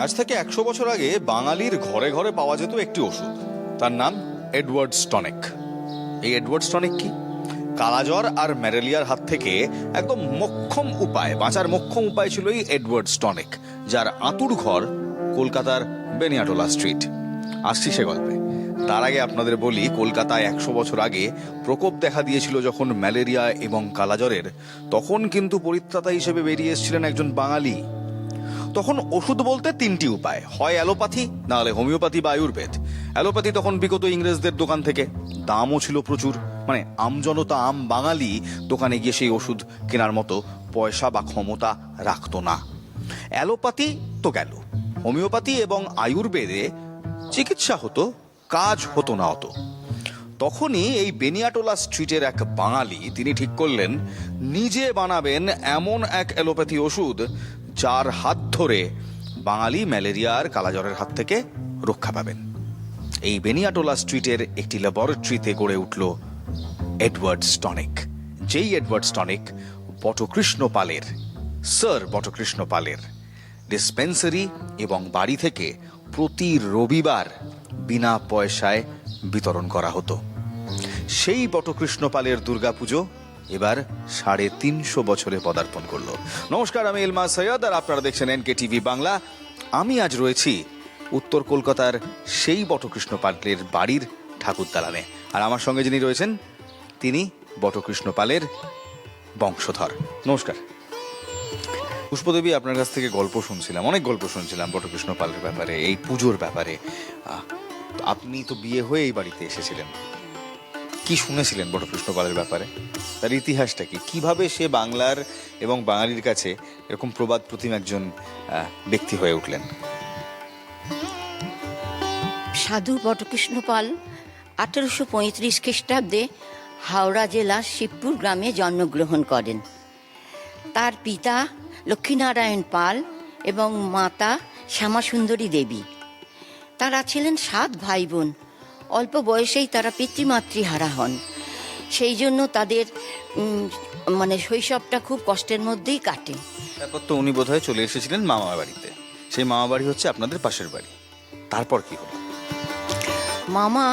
আজ থেকে 100 বছর আগে বাঙালির ঘরে ঘরে পাওয়া যেত একটি ওষুধ, তার নাম এডওয়ার্ডস টনিক। এই এডওয়ার্ডস টনিক কি? কালাজ্বর আর ম্যালেরিয়ার হাত থেকে একদম মোক্ষম উপায়, বাঁচার মোক্ষম উপায় ছিল এই এডওয়ার্ডস টনিক, যার আঁতুড় ঘর কলকাতার বেনিয়াটোলা স্ট্রিট। আসছি সে গল্পে। তার আগে আপনাদের বলি, কলকাতায় 100 বছর আগে প্রকোপ দেখা দিয়েছিল যখন ম্যালেরিয়া এবং কালাজ্বরের, তখন কিন্তু পরিত্রাতা হিসেবে বেরিয়ে এসেছিলেন একজন বাঙালি। তখন ওষুধ বলতে তিনটি উপায়, হয় অ্যালোপ্যাথি, না হলে হোমিওপ্যাথি বা আয়ুর্বেদ। অ্যালোপ্যাথি তখন বিগত ইংরেজদের দোকান থেকে, দামও ছিল প্রচুর, মানে আমজনতা, আম বাঙালি দোকানে গিয়ে সেই ওষুধ কেনার মতো পয়সা বা ক্ষমতা রাখতো না। অ্যালোপ্যাথি তো গেল, হোমিওপ্যাথি এবং আয়ুর্বেদে চিকিৎসা হতো, কাজ হতো না অত। তখনই এই বেনিয়াটোলা স্ট্রিটের এক বাঙালি, তিনি ঠিক করলেন নিজে বানাবেন এমন এক অ্যালোপ্যাথি ওষুধ যার হাত ধরে বাঙালি ম্যালেরিয়া আর কালাজ্বরের হাত থেকে রক্ষা পাবেন। এই বেনিয়াটোলা স্ট্রিটের একটি ল্যাবরেটরিতে গড়ে উঠল এডওয়ার্ডস টনিক। যেই এডওয়ার্ডস টনিক বটকৃষ্ণ পালের, স্যার বটকৃষ্ণ পালের ডিসপেন্সারি এবং বাড়ি থেকে প্রতি রবিবার বিনা পয়সায় বিতরণ করা হতো। সেই বটকৃষ্ণ পালের দুর্গাপুজো এবার 350 বছরে পদার্পণ করলো। নমস্কার, আমি ইলমাস সৈয়দ আর আপনারা দেখছেন এনকে টিভি বাংলা। আমি আজ রয়েছি উত্তর কলকাতার সেই বটকৃষ্ণ পালের বাড়ির ঠাকুর দালানে, আর আমার সঙ্গে যিনি রয়েছেন তিনি বটকৃষ্ণ পালের বংশধর। নমস্কার পুষ্পদেবী, আপনার কাছ থেকে গল্প শুনছিলাম, অনেক গল্প শুনছিলাম বটকৃষ্ণ পালের ব্যাপারে, এই পুজোর ব্যাপারে। আপনি তো বিয়ে হয়ে এই বাড়িতে এসেছিলেন, কি শুনেছিলেন বটকৃষ্ণ পালের ব্যাপারে? তার ইতিহাসটা কি? কিভাবে সে বাংলার এবং বাঙালির কাছে এরকম প্রবাদ প্রতিম একজন ব্যক্তি হয়ে উঠলেন? সাধু বটকৃষ্ণ পাল 1835 খ্রিস্টাব্দে হাওড়া জেলার শিবপুর গ্রামে জন্মগ্রহণ করেন। তার পিতা লক্ষ্মীনারায়ণ পাল এবং মাতা শ্যামাসুন্দরী দেবী। তারা ছিলেন 7 ভাই বোন। অল্প বয়সেই তারা পিতৃমাতৃহারা হন। সেই জন্য তাদের শৈশবটা খুব কষ্টের মধ্যেই কাটে। তারপর তো উনি বোধহয় চলে এসেছিলেন মামা বাড়িতে। সেই মামা বাড়ি হচ্ছে আপনাদের পাশের বাড়ি। তারপর কি হলো? মামা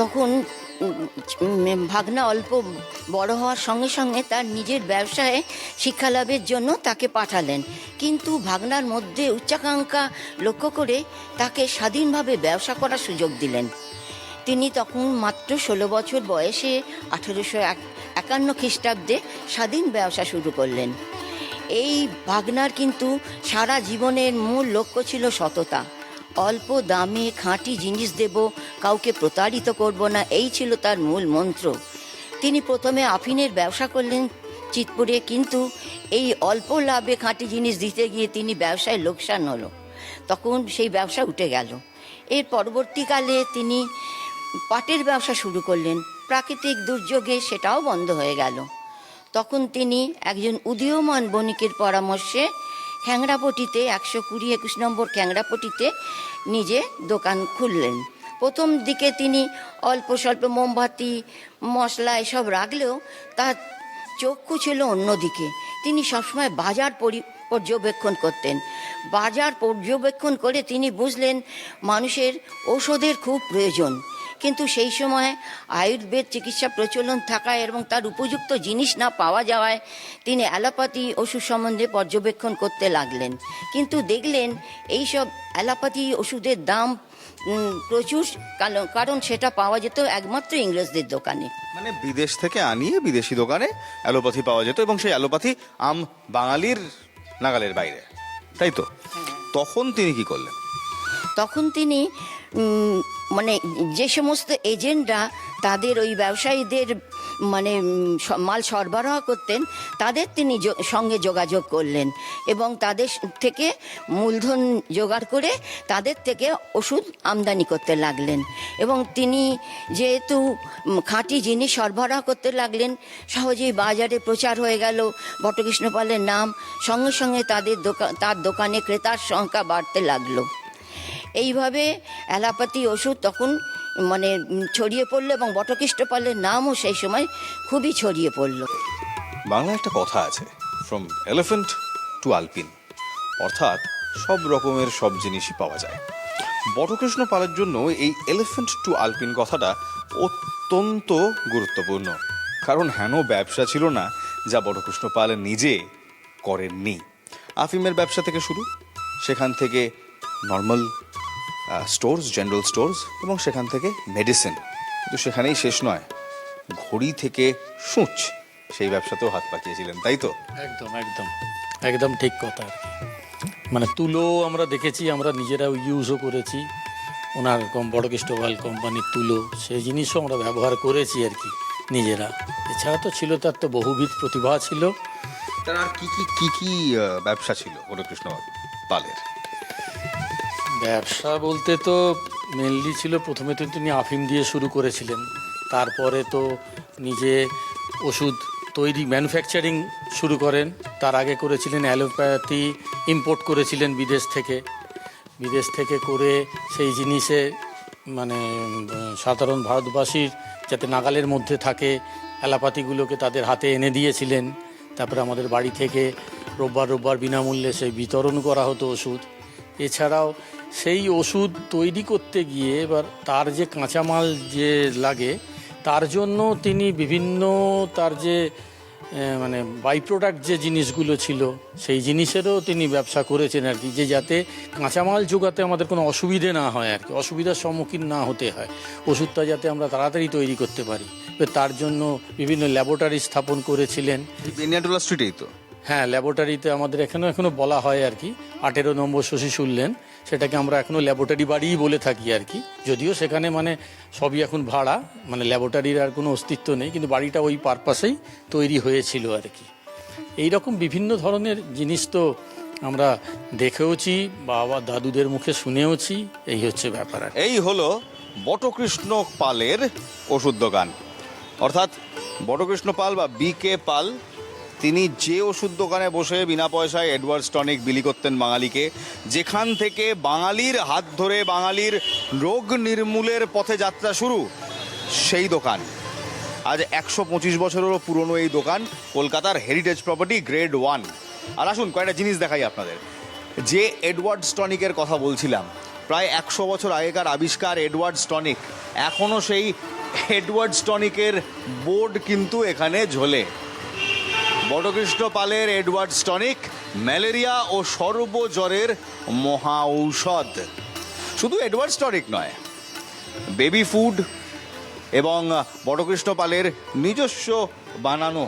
তখন ভাগনা অল্প বড় হওয়ার সঙ্গে সঙ্গে তার নিজের ব্যবসায় শিক্ষালাভের জন্য তাকে পাঠালেন, কিন্তু ভাগনার মধ্যে উচ্চাকাঙ্ক্ষা লক্ষ্য করে তাকে স্বাধীনভাবে ব্যবসা করার সুযোগ দিলেন। তিনি তখন মাত্র 16 বছর বয়সে 1851 খ্রিস্টাব্দে স্বাধীন ব্যবসা শুরু করলেন। এই ভাগনার কিন্তু সারা জীবনের মূল লক্ষ্য ছিল সততা। অল্প দামে খাঁটি জিনিস দেব, কাউকে প্রতারিত করব না, এই ছিল তার মূল মন্ত্র। তিনি প্রথমে আফিনের ব্যবসা করলেন চিতপুরে, কিন্তু এই অল্প লাভে খাঁটি জিনিস দিতে গিয়ে তিনি ব্যবসায় লোকসান হলো, তখন সেই ব্যবসা উঠে গেল। এর পরবর্তীকালে তিনি পাটের ব্যবসা শুরু করলেন। প্রাকৃতিক দুর্যোগে সেটাও বন্ধ হয়ে গেল। তখন তিনি একজন উদীয়মান বণিকের পরামর্শে খ্যাংড়াপটিতে 120-21 নম্বর খ্যাংড়াপটিতে নিজে দোকান খুললেন। প্রথম দিকে তিনি অল্প স্বল্প মোমবাতি, মশলা এসব রাখলেও তার চক্ষু ছিল অন্যদিকে। তিনি সবসময় বাজার পর্যবেক্ষণ করতেন। বাজার পর্যবেক্ষণ করে তিনি বুঝলেন মানুষের ওষুধের খুব প্রয়োজন, কিন্তু সেই সময় আয়ুর্বেদ চিকিৎসা প্রচলন থাকায় এবং তার উপযুক্ত জিনিস না পাওয়া যাওয়ায় তিনি অ্যালোপ্যাথি ওষুধ সম্বন্ধে পর্যবেক্ষণ করতে লাগলেন। কিন্তু দেখলেন এইসব অ্যালোপ্যাথি ওষুধের দাম প্রচুর, কারণ সেটা পাওয়া যেত একমাত্র ইংরেজদের দোকানে। মানে বিদেশ থেকে আনিয়ে বিদেশি দোকানে অ্যালোপ্যাথি পাওয়া যেত, এবং সেই অ্যালোপ্যাথি আম বাঙালির নাগালের বাইরে, তাই তো? তখন তিনি কি করলেন? তখন তিনি যে সমস্ত এজেন্টরা তাদের ওই ব্যবসায়ীদের মাল সরবরাহ করতেন, তাদের তিনি সঙ্গে যোগাযোগ করলেন এবং তাদের থেকে মূলধন জোগাড় করে তাদের থেকে ওষুধ আমদানি করতে লাগলেন। এবং তিনি যেহেতু খাঁটি জিনিস সরবরাহ করতে লাগলেন, সহজেই বাজারে প্রচার হয়ে গেল বটকৃষ্ণ পালের নাম। সঙ্গে সঙ্গে তার দোকানে ক্রেতার সংখ্যা বাড়তে লাগলো। এইভাবে অ্যালোপ্যাথি ওষুধ তখন ছড়িয়ে পড়লো এবং বটকৃষ্ণ পালের নামও সেই সময় খুবই ছড়িয়ে পড়লো। বাংলায় একটা কথা আছে, ফ্রম এলিফ্যান্ট টু আলপিন, অর্থাৎ সব রকমের সব জিনিসই পাওয়া যায়। বটকৃষ্ণ পালের জন্য এই এলিফ্যান্ট টু আলপিন কথাটা অত্যন্ত গুরুত্বপূর্ণ, কারণ হেন ব্যবসা ছিল না যা বটকৃষ্ণ পাল নিজে করেননি। আফিমের ব্যবসা থেকে শুরু, সেখান থেকে নর্মাল স্টোর্স, জেনারেল স্টোর্স, এবং সেখান থেকে মেডিসিন। কিন্তু সেখানেই শেষ নয়, ঘড়ি থেকে সূচ, সেই ব্যবসাতেও হাত পাকিয়েছিলেন, তাই তো? একদম একদম একদম ঠিক কথা আর কি। মানে তুলো আমরা দেখেছি, আমরা নিজেরাও ইউজও করেছি, ওনার বটকৃষ্ণ পাল কোম্পানির তুলো, সেই জিনিসও আমরা ব্যবহার করেছি আর কি নিজেরা। এছাড়া তো ছিল, তার তো বহুবিধ প্রতিভা ছিল। তার আর কি ব্যবসা ছিল বটকৃষ্ণ পালের? ব্যবসা বলতে তো মেনলি ছিল, প্রথমে তো তিনি আফিম দিয়ে শুরু করেছিলেন, তারপরে তো নিজে ওষুধ তৈরি ম্যানুফ্যাকচারিং শুরু করেন। তার আগে করেছিলেন অ্যালোপ্যাথি, ইম্পোর্ট করেছিলেন বিদেশ থেকে করে সেই জিনিসে মানে সাধারণ ভারতবাসীর যাতে নাগালের মধ্যে থাকে অ্যালোপ্যাথিগুলোকে তাদের হাতে এনে দিয়েছিলেন। তারপরে আমাদের বাড়ি থেকে রোববার বিনামূল্যে সেই বিতরণ করা হতো ওষুধ। এছাড়াও সেই ওষুধ তৈরি করতে গিয়ে এবার তার যে কাঁচামাল যে লাগে, তার জন্য তিনি বিভিন্ন তার যে মানে বাই প্রোডাক্ট যে জিনিসগুলো ছিল, সেই জিনিসেরও তিনি ব্যবসা করেছেন আর কি, যে যাতে কাঁচামাল জোগাতে আমাদের কোনো অসুবিধে না হয় আর কি, অসুবিধার সম্মুখীন না হতে হয়, ওষুধটা যাতে আমরা তাড়াতাড়ি তৈরি করতে পারি। তার জন্য বিভিন্ন ল্যাবরেটরি স্থাপন করেছিলেন। বেনিয়াটোলা স্ট্রিটেই তো? হ্যাঁ, ল্যাবরেটরিতে আমাদের এখনো বলা হয় আর কি, 18 নম্বর শশী শুনলেন, সেটাকে আমরা এখনও ল্যাবরেটরি বাড়িই বলে থাকি আর কি। যদিও সেখানে মানে সবই এখন ভাড়া, মানে ল্যাবরেটরির আর কোনো অস্তিত্ব নেই, কিন্তু বাড়িটা ওই পারপাসেই তৈরি হয়েছিল আর কি। এই রকম বিভিন্ন ধরনের জিনিস তো আমরা দেখেওছি, বাবা দাদুদের মুখে শুনেওছি, এই হচ্ছে ব্যাপার আর কি। এই হলো বটকৃষ্ণ পালের ওষুধ দোকান, অর্থাৎ বটকৃষ্ণ পাল বা BK পাল। তিনি যে ওষুধ দোকানে বসে বিনা পয়সায় এডওয়ার্ডস টনিক বিলি করতেন বাঙালিকে, যেখান থেকে বাঙালির হাত ধরে বাঙালির রোগ নির্মূলের পথে যাত্রা শুরু, সেই দোকান আজ 125 বছরেরও পুরনো। এই দোকান কলকাতার হেরিটেজ প্রপার্টি, গ্রেড 1। আর আসুন কয়েকটা জিনিস দেখাই আপনাদের। যে এডওয়ার্ডস টনিকের কথা বলছিলাম, প্রায় 100 বছর আগেকার আবিষ্কার এডওয়ার্ডস টনিক, এখনও সেই এডওয়ার্ডস টনিকের বোর্ড কিন্তু এখানে ঝোলে। বটকৃষ্ণ পালের এডওয়ার্ডস টনিক ম্যালেরিয়া ও সর্বজ্বরের মহা ঔষধ। শুধু এডওয়ার্ডস টনিক নয়, বেবি ফুড এবং বটকৃষ্ণ পালের নিজস্ব বানানো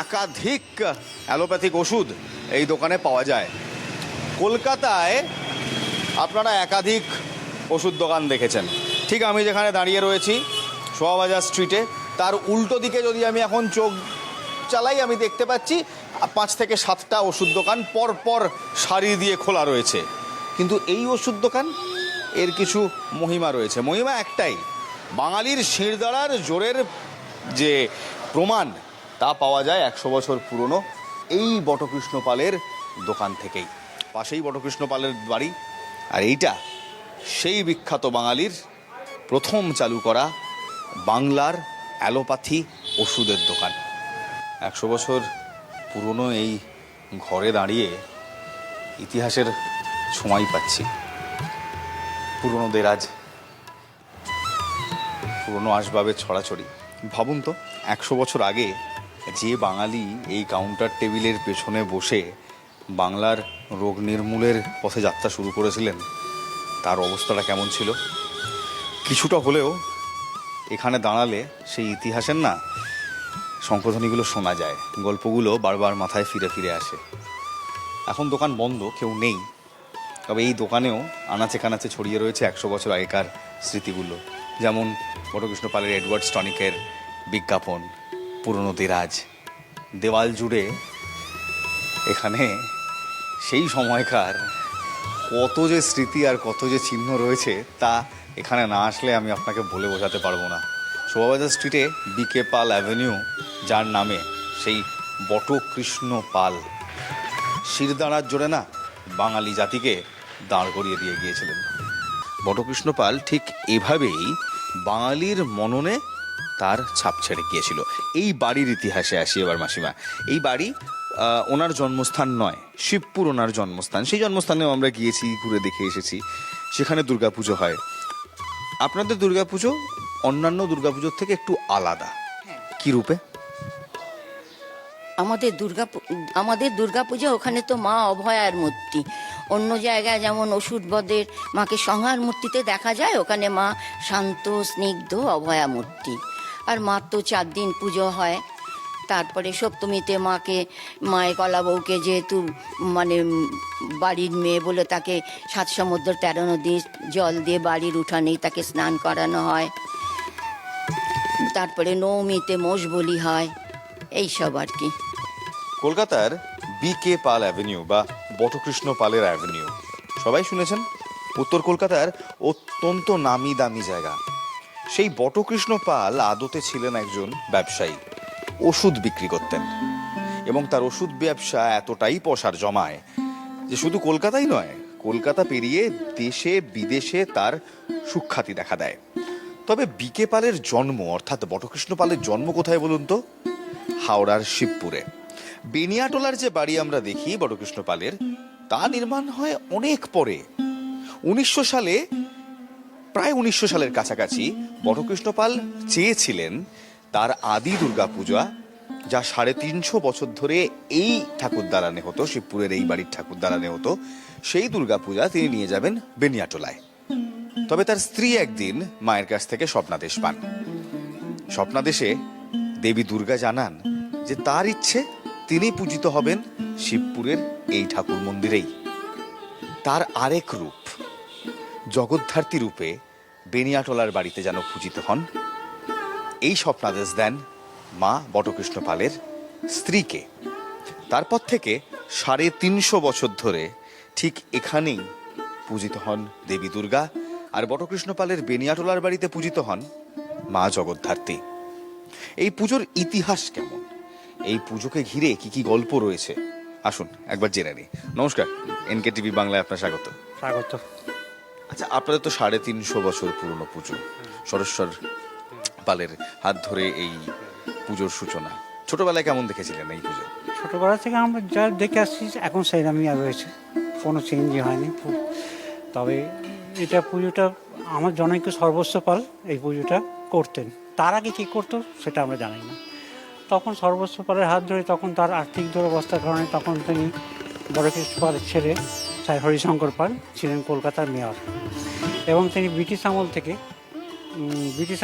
একাধিক অ্যালোপ্যাথিক ওষুধ এই দোকানে পাওয়া যায়। কলকাতায় আপনারা একাধিক ওষুধ দোকান দেখেছেন। ঠিক আমি যেখানে দাঁড়িয়ে রয়েছি শোভাবাজার স্ট্রিটে, তার উল্টো দিকে যদি আমি এখন চোখ চালাই, আমি দেখতে পাচ্ছি 5 থেকে 7টা ওষুধ দোকান পর সারি দিয়ে খোলা রয়েছে। কিন্তু এই ওষুধ দোকান, এর কিছু মহিমা রয়েছে। মহিমা একটাই, বাঙালির শিরদাঁড়ার জোরের যে প্রমাণ, তা পাওয়া যায় 100 বছর পুরনো এই বটকৃষ্ণ পালের দোকান থেকেই। পাশেই বটকৃষ্ণ পালের বাড়ি, আর এইটা সেই বিখ্যাত বাঙালির প্রথম চালু করা বাংলার অ্যালোপ্যাথি ওষুধের দোকান। 100 বছর পুরনো এই ঘরে দাঁড়িয়ে ইতিহাসের ছোঁয়াই পাচ্ছি। পুরনো দেরাজ, পুরনো আসবাবের ছড়াছড়ি। ভাবুন তো, 100 বছর আগে যে বাঙালি এই কাউন্টার টেবিলের পেছনে বসে বাংলার রোগ নির্মূলের পথে যাত্রা শুরু করেছিলেন, তার অবস্থাটা কেমন ছিল। কিছুটা হলেও এখানে দাঁড়ালে সেই ইতিহাসের না সংশোধনীগুলো শোনা যায়, গল্পগুলো বারবার মাথায় ফিরে আসে। এখন দোকান বন্ধ, কেউ নেই, তবে এই দোকানেও আনাচে কানাচে ছড়িয়ে রয়েছে 100 বছর আগেকার স্মৃতিগুলো। যেমন বটকৃষ্ণ পালের এডওয়ার্ডস টনিকের বিজ্ঞাপন, পুরনো দেরাজ, দেওয়াল জুড়ে এখানে সেই সময়কার কত যে স্মৃতি আর কত যে চিহ্ন রয়েছে, তা এখানে না আসলে আমি আপনাকে বলে বোঝাতে পারবো না। শোভাবাজার স্ট্রিটে BK পাল অ্যাভিনিউ, যার নামে সেই বটকৃষ্ণ পাল শিরদাঁড়ার জোরে না বাঙালি জাতিকে দাঁড় করিয়ে দিয়ে গিয়েছিলেন। বটকৃষ্ণ পাল ঠিক এভাবেই বাঙালির মননে তার ছাপ ছেড়ে গিয়েছিল। এই বাড়ির ইতিহাসে আসি এবার মাসিমা। এই বাড়ি ওনার জন্মস্থান নয়, শিবপুর ওনার জন্মস্থান। সেই জন্মস্থানেও আমরা গিয়েছি, ঘুরে দেখে এসেছি। সেখানে দুর্গাপুজো হয়। আপনাদের দুর্গাপুজো অন্যান্য দুর্গাপুজোর থেকে একটু আলাদা, কি রূপে? আমাদের দুর্গাপূজা ওখানে তো মা অভয়ার মূর্তি। অন্য জায়গায় যেমন অসুর বদের মাকে সংহার মূর্তিতে দেখা যায়, ওখানে মা শান্ত স্নিগ্ধ অভয়া মূর্তি। আর মা তো 4 দিন পুজো হয়। তারপরে সপ্তমীতে মায়ের কলা বউকে যেহেতু মানে বাড়ির মেয়ে বলে তাকে 7 সমুদ্র 13 নদী জল দিয়ে বাড়ির উঠানেই তাকে স্নান করানো হয়। তারপরে নবমীতে মোষ বলি হয়, এইসব আর কি। কলকাতার BK পাল অ্যাভিনিউ বা বটকৃষ্ণ পালের অ্যাভিনিউ সবাই শুনেছেন, উত্তর কলকাতার অত্যন্ত নামি দামি জায়গা। সেই বটকৃষ্ণ পাল আদতে ছিলেন একজন ব্যবসায়ী, ওষুধ বিক্রি করতেন। এবং তার ওষুধ ব্যবসা এতটাই পসার জমায় যে শুধু কলকাতাই নয়, কলকাতা পেরিয়ে দেশে বিদেশে তার সুখ্যাতি দেখা দেয়। তবে BK পালের জন্ম, অর্থাৎ বটকৃষ্ণ পালের জন্ম কোথায় বলুন তো? হাওড়ার শিবপুরে। বেনিয়াটোলার যে বাড়ি আমরা দেখি বটকৃষ্ণ পালের, তা নির্মাণ হয় অনেক পরে। 1900 সালে, প্রায় 1900 সালের কাছাকাছি বটকৃষ্ণ পাল চেয়েছিলেন তার আদি দুর্গাপূজা, যা 350 বছর ধরে এই ঠাকুর দালানে হতো, শিবপুরের এই বাড়ির ঠাকুর দালানে হতো, সেই দুর্গাপূজা তিনি নিয়ে যাবেন বেনিয়াটোলায়। তবে তার স্ত্রী একদিন মায়ের কাছ থেকে স্বপ্নাদেশ পান। স্বপ্নাদেশে দেবী দুর্গা জানান যে তার ইচ্ছে তিনি পূজিত হবেন শিবপুরের এই ঠাকুর মন্দিরেই। তার আরেক রূপ, জগদ্ধাত্রী রূপে বেনিয়াটোলার বাড়িতে যেন পূজিত হন, এই স্বপ্নাদেশ দেন মা বটকৃষ্ণ পালের স্ত্রীকে। তারপর থেকে 350 বছর ধরে ঠিক এখানেই পূজিত হন দেবী দুর্গা, আর বটকৃষ্ণ পালের বেনিয়াটোলার বাড়িতে পূজিত হন মা জগদ্ধাত্রী। এই পুজোর ইতিহাস কেমন, এই পুজোকে ঘিরে কি কি গল্প রয়েছে, আসুন একবার জেনে নিই। নমস্কার, NKTV বাংলায় আপনার স্বাগত। স্বাগত। আচ্ছা, আপনাদের তো 350 বছর পুরনো পুজো, সরেশ্বর পালের হাত ধরে এই পুজোর সূচনা। ছোটবেলায় কেমন দেখেছিলেন এই পুজো? ছোটোবেলা থেকে আমরা যা দেখে আসছি এখন সেইরকমই রয়েছে, কোনো চেঞ্জই হয়নি। তবে এটা পুজোটা আমার জনৈক সর্বস্ব পাল এই পুজোটা করতেন। তার আগে কী করতো সেটা আমরা জানি না। তখন সর্বস্ব পালের হাত ধরে, তখন তার আর্থিক দুরবস্থার কারণে তখন তিনি বটকৃষ্ণ পালের ছেলে স্যার হরিশঙ্কর পাল ছিলেন কলকাতার মেয়র, এবং তিনি ব্রিটিশ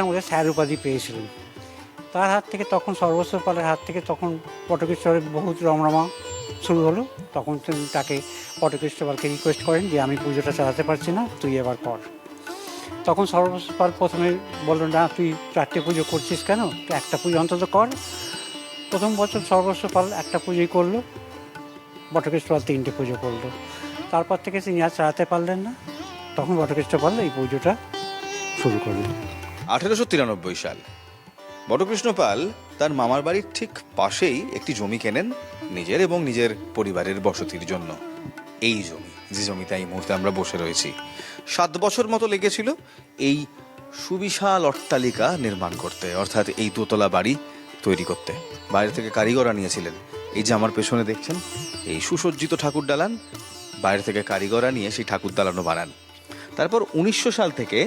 আমলে স্যার উপাধি পেয়েছিলেন। তার হাত থেকে তখন সর্বস্ব পালের হাত থেকে তখন বটকৃষ্ণের বহুত রমরমা শুরু হলো। তখন তিনি তাকে বটকৃষ্ণ পালকে রিকোয়েস্ট করেন যে আমি পুজোটা চালাতে পারছি না, তুই এবার কর। তখন সর্বস্ব পাল প্রথমে বললেন, না তুই 4টে পুজো করছিস কেন, একটা পুজো অন্তত কর। প্রথম বছর সর্বস্ব পাল একটা পুজোই করলো, বটকৃষ্ণ পাল 3টে পুজো করলো। তারপর থেকে তিনি আর চালাতে পারলেন না, তখন বটকৃষ্ণ পাল এই পুজোটা শুরু করলেন। 1893 সাল বটকৃষ্ণ পাল তার মামার বাড়ির ঠিক পাশেই একটি জমি কেনেন নিজের এবং নিজের পরিবারের বসতির জন্য। এই জমি, যে জমিতে এই মুহূর্তে আমরা বসে রয়েছি, 7 বছর মতো লেগেছিল এই সুবিশাল অট্টালিকা নির্মাণ করতে, অর্থাৎ এই দোতলা বাড়ি তৈরি করতে। বাইরে থেকে কারিগর আনিয়েছিলেন। এই যে আমার পেছনে দেখছেন এই সুসজ্জিত ঠাকুর দালান, বাইরে থেকে কারিগর আনিয়ে সেই ঠাকুর দালানও বানান। তারপর 1900 সাল থেকে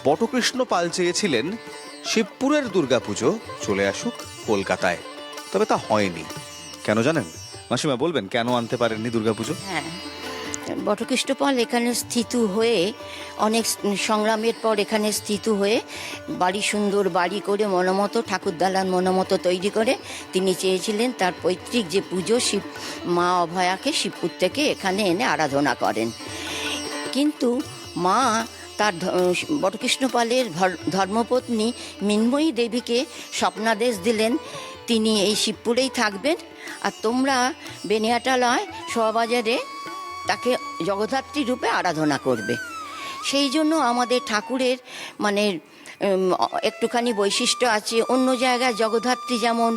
বটকৃষ্ণ পাল চেয়েছিলেন শিবপুরের দুর্গাপুজো চলে আসুক কলকাতায়, তবে তা হয়নি। কেন জানেন মাসিমা, বলবেন কেন আনতে পারেননি দুর্গাপুজো? হ্যাঁ, বটকৃষ্ণ পাল এখানে স্থিত হয়ে, অনেক সংগ্রামের পর এখানে স্থিত হয়ে বাড়ি, সুন্দর বাড়ি করে মনোমতো ঠাকুর দালান মনোমতো তৈরি করে তিনি চেয়েছিলেন তার পৈতৃক যে পুজো শিব মা অভয়াকে শিবপুর থেকে এখানে এনে আরাধনা করেন। কিন্তু মা তার বটকৃষ্ণ পালের ধর্মপত্নী মৃন্ময়ী দেবীকে স্বপ্নাদেশ দিলেন তিনি এই শিবপুরেই থাকবেন, আর তোমরা বেনিয়াটোলায় শোভাবাজারে তাকে জগদ্ধাত্রী রূপে আরাধনা করবে। সেই জন্য আমাদের ঠাকুরের মানে একটুখানি বৈশিষ্ট্য আছে। অন্য জায়গায় জগদ্ধাত্রী যেমন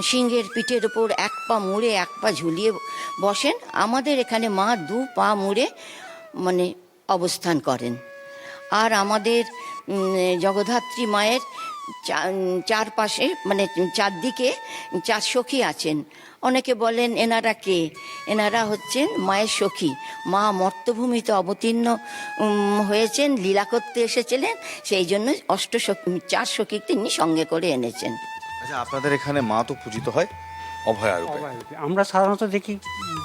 সিংহের পিঠের ওপর 1 পা মুড়ে 1 পা ঝুলিয়ে বসেন, আমাদের এখানে মা 2 পা মুড়ে মানে অবস্থান করেন। আর আমাদের জগদ্ধাত্রী মায়ের চারপাশে মানে চারদিকে 4 সখী আছেন। অনেকে বলেন এনারা কে? এনারা হচ্ছেন মায়ের সখী। মা মর্তভূমিতে অবতীর্ণ হয়েছেন, লীলা করতে এসেছিলেন, সেই জন্য 4 সখী তিনি সঙ্গে করে এনেছেন। আচ্ছা, আপনাদের এখানে মা তো পূজিত হয় অভয়া রূপে। আমরা সাধারণত দেখি,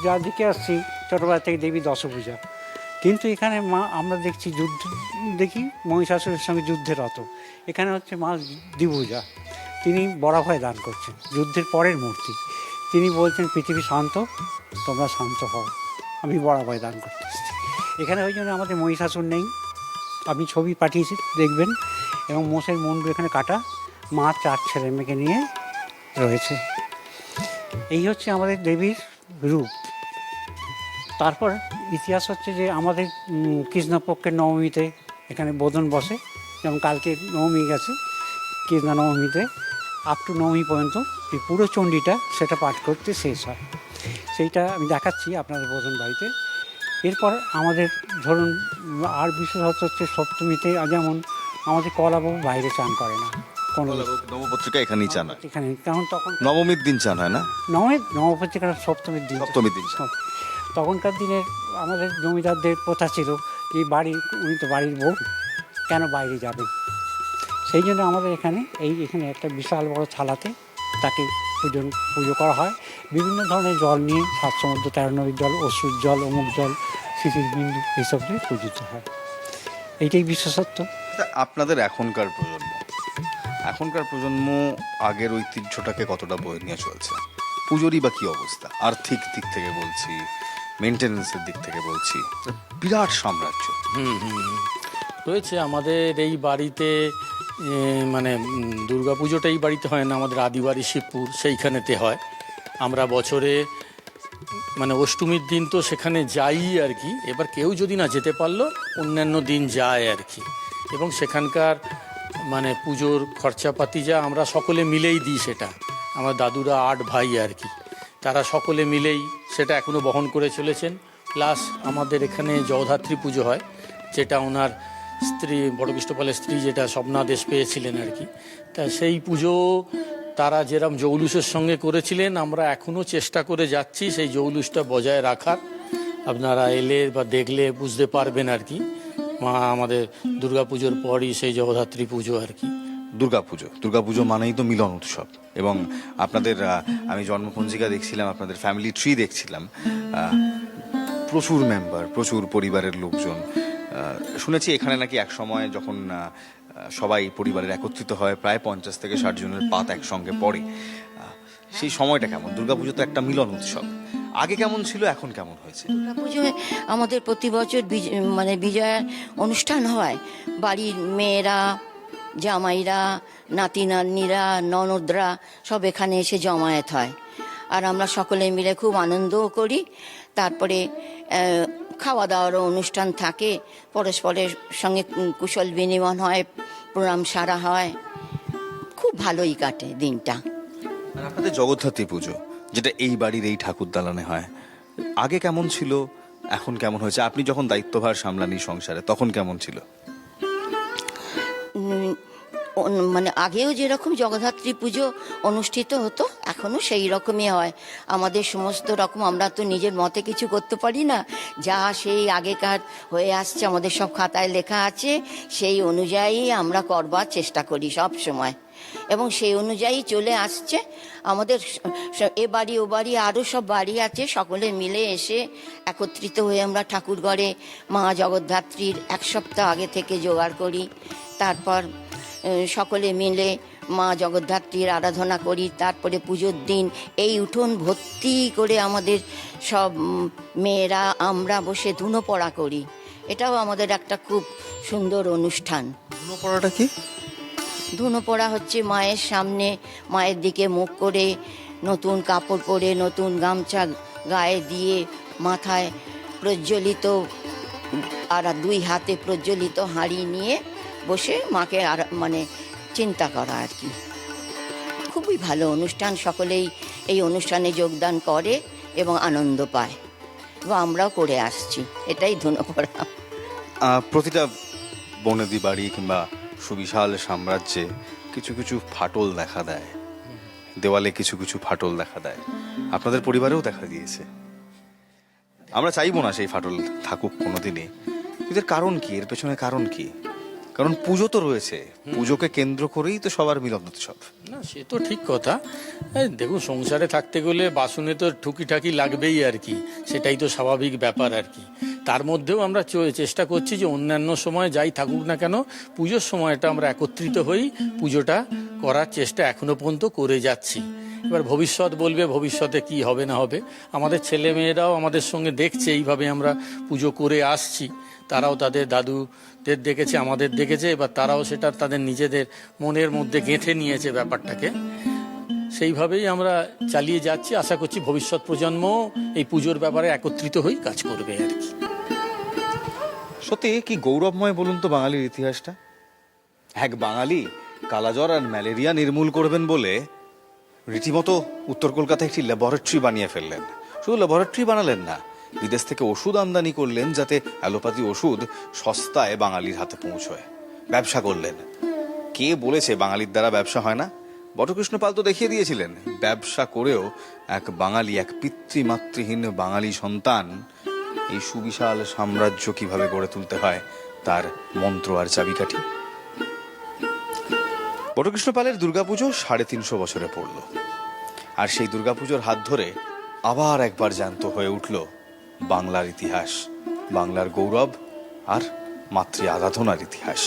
যা দিকে আসছি ছোটোবেলা থেকে দেবী দশভূজা, কিন্তু এখানে মা আমরা দেখছি যুদ্ধ, দেখি মহিষাসুরের সঙ্গে যুদ্ধে রত। এখানে হচ্ছে মা দ্বিভুজা, তিনি বরাভয় দান করছেন, যুদ্ধের পরের মূর্তি। তিনি বলছেন পৃথিবী শান্ত, তোমরা শান্ত হও, আমি বরাভয় দান করতে এসেছি। এখানে ওই জন্য আমাদের মহিষাসুর নেই, আপনি ছবি পাঠিয়েছি দেখবেন, এবং মোষের মুন্ডু এখানে কাটা, মা 4 ছেলে মেয়েকে নিয়ে রয়েছে। এই হচ্ছে আমাদের দেবীর রূপ। তারপর ইতিহাস হচ্ছে যে আমাদের কৃষ্ণপক্ষের নবমীতে এখানে বোধন বসে, যেমন কালকে নবমী গেছে, কৃষ্ণ নবমীতে আপ টু নবমী পর্যন্ত এই পুরো চণ্ডীটা সেটা পাঠ করতে শেষ হয়। সেইটা আমি দেখাচ্ছি আপনাদের বোধন বাড়িতে। এরপর আমাদের ধরুন আর বিশেষত হচ্ছে সপ্তমীতে, যেমন আমাদের কলাবাবু বাইরে চান করে না কোনো, নবপত্রিকা এখানেই চান হয়, এখানে, কারণ তখন নবমীর দিন চান হয় না, নবপত্রিকার সপ্তমীর দিন, সপ্তমীর দিন। তখনকার দিনে আমাদের জমিদারদের প্রথা ছিল যে উনি তো বাড়ির বউ, কেন বাইরে যাবেন, সেই জন্য আমাদের এখানে এখানে একটা বিশাল বড় থালাতে তাকে পুজো করা হয়। বিভিন্ন ধরনের জল নিয়ে, 7 সমুদ্র 13 নদীর জল, অসুর জল, অমুক জল, শিশির বিন্দু, এইসব দিয়ে পূজিত হয়। এইটাই বিশেষত্ব। আপনাদের এখনকার প্রজন্ম আগের ঐতিহ্যটাকে কতটা বয়ে নিয়ে চলছে? পুজোরই বা কি অবস্থা? আর্থিক দিক থেকে বলছি, মেনটেন্যান্সের দিক থেকে বলছি, বিরাট সাম্রাজ্য রয়েছে আমাদের এই বাড়িতে। মানে দুর্গাপুজোটা এই বাড়িতে হয় না, আমাদের আদিবাড়ি শিবপুর, সেইখানেতে হয়। আমরা বছরে মানে অষ্টমীর দিন তো সেখানে যাই আর কি, এবার কেউ যদি না যেতে পারলো অন্যান্য দিন যায় আর কি। এবং সেখানকার মানে পুজোর খরচাপাতি যা আমরা সকলে মিলেই দিই, সেটা আমার দাদুরা 8 ভাই আর কি, তারা সকলে মিলেই সেটা এখনও বহন করে চলেছেন। প্লাস আমাদের এখানে জগদ্ধাত্রী পুজো হয়, যেটা ওনার স্ত্রী বড়কৃষ্ণপালের স্ত্রী যেটা স্বপ্নাদেশ পেয়েছিলেন আর কি, তা সেই পুজো তারা যেরকম জৌলুসের সঙ্গে করেছিলেন, আমরা এখনও চেষ্টা করে যাচ্ছি সেই জৌলুসটা বজায় রাখার। আপনারা এলে বা দেখলে বুঝতে পারবেন আর কি। মা আমাদের দুর্গাপুজোর পরই সেই জগদ্ধাত্রী পুজো আর কি। দুর্গাপুজো মানেই তো মিলন উৎসব। এবং আপনাদের আমি জন্মপঞ্জিকা দেখছিলাম, আপনাদের ফ্যামিলি ট্রি দেখছিলাম, প্রচুর মেম্বার, প্রচুর পরিবারের লোকজন। শুনেছি এখানে নাকি এক সময় যখন সবাই পরিবারের একত্রিত হয়, প্রায় 50 থেকে 60 জনের পাত একসঙ্গে পড়ে। সেই সময়টা কেমন? দুর্গাপুজো তো একটা মিলন উৎসব, আগে কেমন ছিল, এখন কেমন হয়েছে? দুর্গাপুজোয় আমাদের প্রতি বছর মানে বিজয়ার অনুষ্ঠান হয়। বাড়ির মেয়েরা, জামাইরা, নাতি নাতনিরা, ননদরা সব এখানে এসে জমায়েত হয়, আর আমরা সকলে মিলে খুব আনন্দও করি। তারপরে খাওয়া দাওয়ারও অনুষ্ঠান থাকে, পরস্পরের সঙ্গে কুশল বিনিময় হয়, প্রণাম সারা হয়, খুব ভালোই কাটে দিনটা। আর আপনাদের জগদ্ধাত্রী পুজো, যেটা এই বাড়ির এই ঠাকুর দালানে হয়, আগে কেমন ছিল, এখন কেমন হয়েছে? আপনি যখন দায়িত্বভার সামলানি সংসারে, তখন কেমন ছিল? মানে আগেও যেরকম জগদ্ধাত্রী পুজো অনুষ্ঠিত হতো, এখনও সেই রকমই হয়। আমাদের সমস্ত রকম, আমরা তো নিজের মতে কিছু করতে পারি না, যা সেই আগেকার হয়ে আসছে আমাদের সব খাতায় লেখা আছে, সেই অনুযায়ী আমরা করবার চেষ্টা করি সব সময়, এবং সেই অনুযায়ী চলে আসছে। আমাদের এ বাড়ি ও বাড়ি আরও সব বাড়ি আছে, সকলে মিলে এসে একত্রিত হয়ে আমরা ঠাকুরঘরে মা জগদ্ধাত্রীর 1 সপ্তাহ আগে থেকে জোগাড় করি। তারপর সকলে মিলে মা জগদ্ধাত্রীর আরাধনা করি। তারপরে পুজোর দিন এই উঠোন ভর্তি করে আমাদের সব মেয়েরা আমরা বসে ধুনো পড়া করি। এটাও আমাদের একটা খুব সুন্দর অনুষ্ঠান। ধুনো পড়াটা কি? ধুনো পড়া হচ্ছে মায়ের সামনে, মায়ের দিকে মুখ করে, নতুন কাপড় পরে, নতুন গামছা গায়ে দিয়ে, মাথায় প্রজ্বলিত আর 2 হাতে প্রজ্বলিত হাঁড়ি নিয়ে বসে মাকে আর মানে চিন্তা করা আর কি। খুবই ভালো অনুষ্ঠান, সকলেই এই অনুষ্ঠানে যোগদান করে এবং আনন্দ পায়, এবং আমরাও করে আসছি। এটাই ধুনো পড়া। প্রতিটা বনেদি বাড়ি কিংবা সুবিশাল সাম্রাজ্যে কিছু কিছু ফাটল দেখা দেয়, দেওয়ালে কিছু কিছু ফাটল দেখা দেয়, আপনাদের পরিবারেও দেখা দিয়েছে। আমরা চাইবো না সেই ফাটল থাকুক কোনোদিনই, কিন্তু এর কারণ কি, এর পেছনে কারণ কি? কারণ পুজো তো রয়েছে, পুজোকে কেন্দ্র করেই তো সবার মিলন উৎসব। না, সে তো ঠিক কথা। এই দেখুন, সংসারে থাকতে গেলে বাসনে তো ঠুকিঠাকি লাগবেই আর কি, সেটাই তো স্বাভাবিক ব্যাপার আর কি। তার মধ্যেও আমরা চেষ্টা করছি যে অন্যান্য সময় যাই থাকুক না কেন, পুজোর সময়টা আমরা একত্রিত হই, পুজোটা করার চেষ্টা এখনো পর্যন্ত করে যাচ্ছি। এবার ভবিষ্যৎ বলবে ভবিষ্যতে কি হবে না হবে। আমাদের ছেলে মেয়েরাও আমাদের সঙ্গে দেখছে এইভাবে আমরা পুজো করে আসছি, তারাও তাদের দাদুদের দেখেছে, আমাদের দেখেছে, এবার তারাও সেটা তাদের নিজেদের মনের মধ্যে গেঁথে নিয়েছে ব্যাপারটাকে। সেইভাবেই আমরা চালিয়ে যাচ্ছি, আশা করছি ভবিষ্যৎ প্রজন্ম এই পুজোর ব্যাপারে একত্রিত হয়ে কাজ করবে আর কি। সত্যি কি গৌরবময় বলুন তো বাঙালির ইতিহাসটা। এক বাঙালি কালাজ্বর আর ম্যালেরিয়া নির্মূল করবেন বলে রীতিমতো উত্তর কলকাতায় একটি ল্যাবরেটরি বানিয়ে ফেললেন। শুধু ল্যাবরেটরি বানালেন না, বিদেশ থেকে ওষুধ আমদানি করলেন যাতে অ্যালোপ্যাথি ওষুধ সস্তায় বাঙালির হাতে পৌঁছয়। ব্যবসা করলেন। কে বলেছে বাঙালির দ্বারা ব্যবসা হয় না? বটকৃষ্ণ পাল তো দেখিয়ে দিয়েছিলেন, ব্যবসা করেও এক বাঙালি, এক পিতৃমাতৃহীন বাঙালি সন্তান এই সুবিশাল সাম্রাজ্য কিভাবে গড়ে তুলতে হয় তার মন্ত্র আর চাবিকাঠি। বটকৃষ্ণ পালের দুর্গাপুজো 350 বছরে পড়ল, আর সেই দুর্গাপুজোর হাত ধরে আবার একবার জ্যান্ত হয়ে উঠল বাংলার ইতিহাস, বাংলার গৌরব আর মাতৃ আরাধনার ইতিহাস।